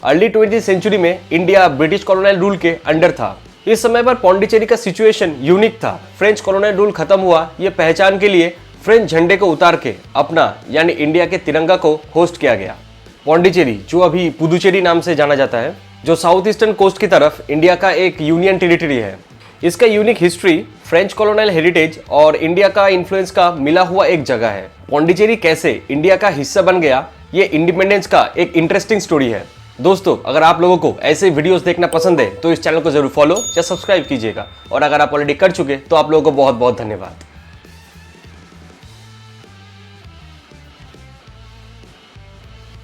Early 20वीं century में India British colonial rule के under था। इस समय पर पौंडीचेरी का सिचुएशन यूनिक था। फ्रेंच कॉलोनियल रूल खत्म हुआ, ये पहचान के लिए फ्रेंच झंडे को उतार के अपना यानी इंडिया के तिरंगा को होस्ट किया गया। पौंडीचेरी, जो अभी पुदुचेरी नाम से जाना जाता है, जो साउथ ईस्टर्न कोस्ट की तरफ इंडिया का एक यूनियन टेरिटरी है। इसका unique history, French colonial heritage और इंडिया का इन्फ्लुएंस का मिला हुआ एक जगह है। पौंडीचेरी कैसे इंडिया का हिस्सा बन गया, ये इंडिपेंडेंस का एक इंटरेस्टिंग स्टोरी है। दोस्तों, अगर आप लोगों को ऐसे वीडियोस देखना पसंद है तो इस चैनल को जरूर फॉलो या सब्सक्राइब कीजिएगा, और अगर आप ऑलरेडी कर चुके तो आप लोगों को बहुत बहुत धन्यवाद।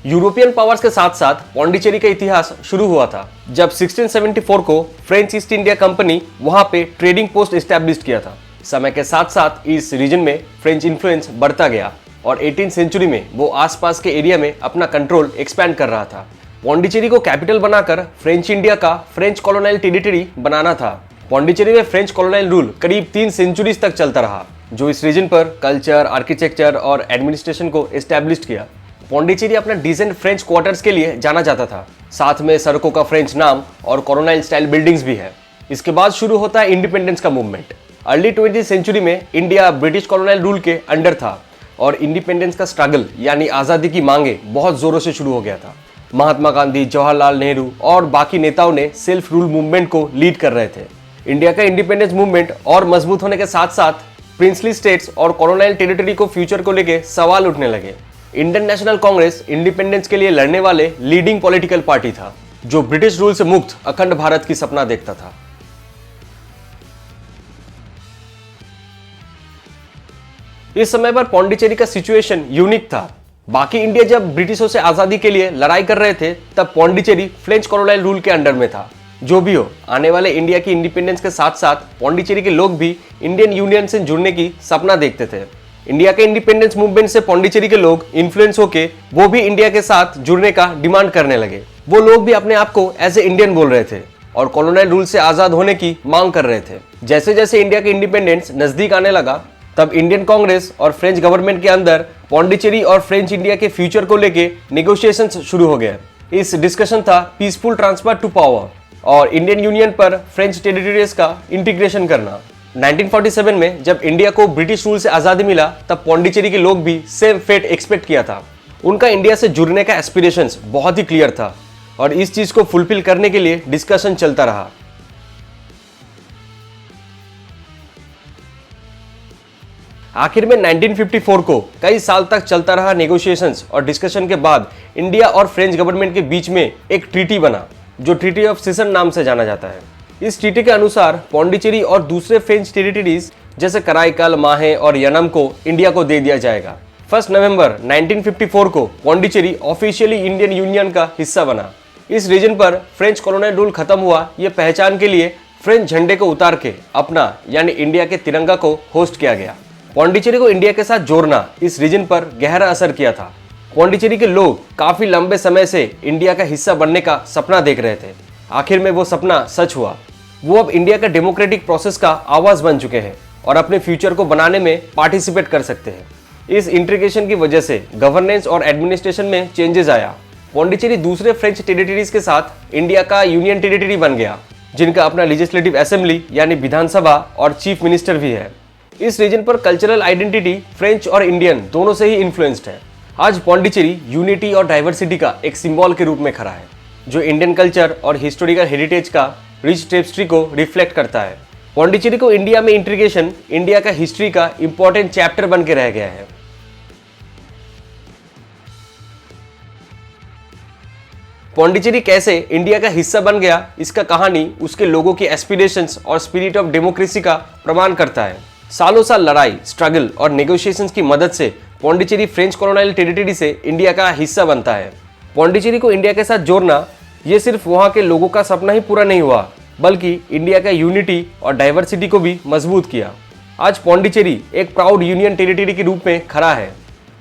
यूरोपियन पावर्स के साथ साथ पौंडीचेरी का इतिहास शुरू हुआ था जब 1674 को फ्रेंच ईस्ट इंडिया कंपनी वहां पे ट्रेडिंग पोस्ट एस्टैब्लिश किया था। समय के साथ साथ इस रीजन में फ्रेंच इन्फ्लुएंस बढ़ता गया और 18th सेंचुरी में वो आसपास के एरिया में अपना कंट्रोल एक्सपैंड कर रहा था। पौंडीचेरी को कैपिटल बनाकर फ्रेंच इंडिया का फ्रेंच कॉलोनियल टेरिटरी बनाना था। पौंडीचेरी में फ्रेंच कॉलोनियल रूल करीब 3 सेंचुरीज तक चलता रहा, जो इस रीजन पर कल्चर, आर्किटेक्चर और एडमिनिस्ट्रेशन को एस्टैब्लिश किया। पौंडीचेरी अपना डिसेंट फ्रेंच क्वार्टर्स के लिए जाना जाता था, साथ में सड़कों का फ्रेंच नाम और कॉलोनियल स्टाइल बिल्डिंग्स भी है। इसके बाद शुरू होता है इंडिपेंडेंस का मूवमेंट। अर्ली 20वीं सेंचुरी में इंडिया ब्रिटिश कॉलोनियल रूल के अंडर था और इंडिपेंडेंस का स्ट्रगल यानी आज़ादी की मांगे बहुत जोरों से शुरू हो गया था। महात्मा गांधी, जवाहरलाल नेहरू और बाकी नेताओं ने सेल्फ रूल मूवमेंट को लीड कर रहे थे। इंडिया का इंडिपेंडेंस मूवमेंट और मजबूत होने के साथ साथ प्रिंसली स्टेट्स और कॉलोनियल टेरिटरी को फ्यूचर को लेकर सवाल उठने लगे। इंडियन नेशनल कांग्रेस इंडिपेंडेंस के लिए लड़ने वाले लीडिंग पॉलिटिकल पार्टी था, जो ब्रिटिश रूल से मुक्त अखंड भारत की सपना देखता था। इस समय पर पौंडीचेरी का सिचुएशन यूनिक था। बाकी इंडिया जब ब्रिटिशों से आजादी के लिए लड़ाई कर रहे थे, तब पौंडीचेरी फ्रेंच कॉलोनियल रूल के अंडर में था। जो भी हो, आने वाले इंडिया की इंडिपेंडेंस के साथ साथ पौंडीचेरी के लोग भी इंडियन यूनियन से जुड़ने की सपना देखते थे। इंडिया के इंडिपेंडेंस मूवमेंट से पौंडीचेरी के लोग इन्फ्लुएंस होके वो भी इंडिया के साथ जुड़ने का डिमांड करने लगे। वो लोग भी अपने आप को एज ए इंडियन बोल रहे थे और कॉलोनियल रूल से आजाद होने की मांग कर रहे थे। जैसे जैसे इंडिया के इंडिपेंडेंस नजदीक आने लगा, तब इंडियन कांग्रेस और फ्रेंच गवर्नमेंट के अंदर पौंडीचेरी और फ्रेंच इंडिया के फ्यूचर को लेके नेगोशिएशंस शुरू हो गए। इस डिस्कशन था पीसफुल ट्रांसफर टू पावर और इंडियन यूनियन पर फ्रेंच टेरिटरीज का इंटीग्रेशन करना। 1947 में जब इंडिया को ब्रिटिश रूल से आजादी मिला, तब पौंडीचेरी के लोग भी सेम फेट एक्सपेक्ट किया था। उनका इंडिया से जुड़ने का एस्पिरेशंस बहुत ही क्लियर था और इस चीज को फुलफिल करने के लिए डिस्कशन चलता रहा। आखिर में 1954 को कई साल तक चलता रहा नेगोशिएशंस और डिस्कशन के बाद इंडिया और फ्रेंच गवर्नमेंट के बीच में एक ट्रीटी बना, जो ट्रीटी ऑफ सिसन नाम से जाना जाता है। इस ट्रीटी के अनुसार पौंडीचेरी और दूसरे फ्रेंच टेरिटरीज जैसे कराईकल, माहे और यनम को इंडिया को दे दिया जाएगा। 1 नवंबर 1954 को पौंडीचेरी ऑफिशियली इंडियन यूनियन का हिस्सा बना। इस रीजन पर फ्रेंच कॉलोनियल रूल खत्म हुआ, ये पहचान के लिए फ्रेंच झंडे को उतार के अपना यानी इंडिया के तिरंगा को होस्ट किया गया। पौंडीचेरी को इंडिया के साथ जोड़ना इस रीजन पर गहरा असर किया था। पौंडीचेरी के लोग काफी लंबे समय से इंडिया का हिस्सा बनने का सपना देख रहे थे। आखिर में वो सपना सच हुआ। वो अब इंडिया का डेमोक्रेटिक प्रोसेस का आवाज बन चुके हैं और अपने फ्यूचर को बनाने में पार्टिसिपेट कर सकते हैं। इस इंटीग्रेशन की वजह से गवर्नेंस और एडमिनिस्ट्रेशन में चेंजेस आया। पौंडीचेरी दूसरे फ्रेंच टेरिटरीज के साथ इंडिया का यूनियन टेरिटरी बन गया, जिनका अपना लेजिस्लेटिव असेंबली यानी विधानसभा और चीफ मिनिस्टर भी है। इस रीजन पर कल्चरल आइडेंटिटी फ्रेंच और इंडियन दोनों से ही इन्फ्लुएंस्ड है। आज पौंडीचेरी यूनिटी और डाइवर्सिटी का एक सिंबल के रूप में खड़ा है, जो इंडियन कल्चर और हिस्टोरिकल हेरिटेज का रिच टेपेस्ट्री को रिफ्लेक्ट करता है। पौंडीचेरी को इंडिया में इंटीग्रेशन इंडिया का हिस्ट्री का इंपॉर्टेंट चैप्टर बन के रह गया है। पौंडीचेरी कैसे इंडिया का हिस्सा बन गया, इसका कहानी उसके लोगों की एस्पिरेशंस और स्पिरिट ऑफ डेमोक्रेसी का प्रमाण करता है। सालों साल लड़ाई, स्ट्रगल और नेगोशिएशंस की मदद से पौंडीचेरी फ्रेंच कॉलोनियल टेरिटरी से इंडिया का हिस्सा बनता है। पौंडीचेरी को इंडिया के साथ जोड़ना ये सिर्फ वहाँ के लोगों का सपना ही पूरा नहीं हुआ, बल्कि इंडिया का यूनिटी और डाइवर्सिटी को भी मजबूत किया। आज पौंडीचेरी एक प्राउड यूनियन टेरिटरी के रूप में खड़ा है,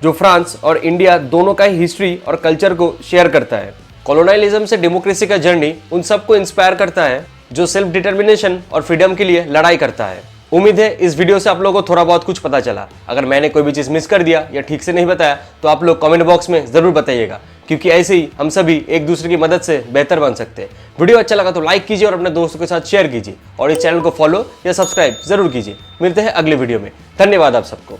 जो फ्रांस और इंडिया दोनों का ही हिस्ट्री और कल्चर को शेयर करता है। कॉलोनियलिज्म से डेमोक्रेसी का जर्नी उन सबको इंस्पायर करता है जो सेल्फ डिटर्मिनेशन और फ्रीडम के लिए लड़ाई करता है। उम्मीद है इस वीडियो से आप लोगों को थोड़ा बहुत कुछ पता चला। अगर मैंने कोई भी चीज़ मिस कर दिया या ठीक से नहीं बताया तो आप लोग कमेंट बॉक्स में ज़रूर बताइएगा। क्योंकि ऐसे ही हम सभी एक दूसरे की मदद से बेहतर बन सकते हैं। वीडियो अच्छा लगा तो लाइक कीजिए और अपने दोस्तों के साथ शेयर कीजिए और इस चैनल को फॉलो या सब्सक्राइब जरूर कीजिए। मिलते हैं अगले वीडियो में। धन्यवाद आप सबको।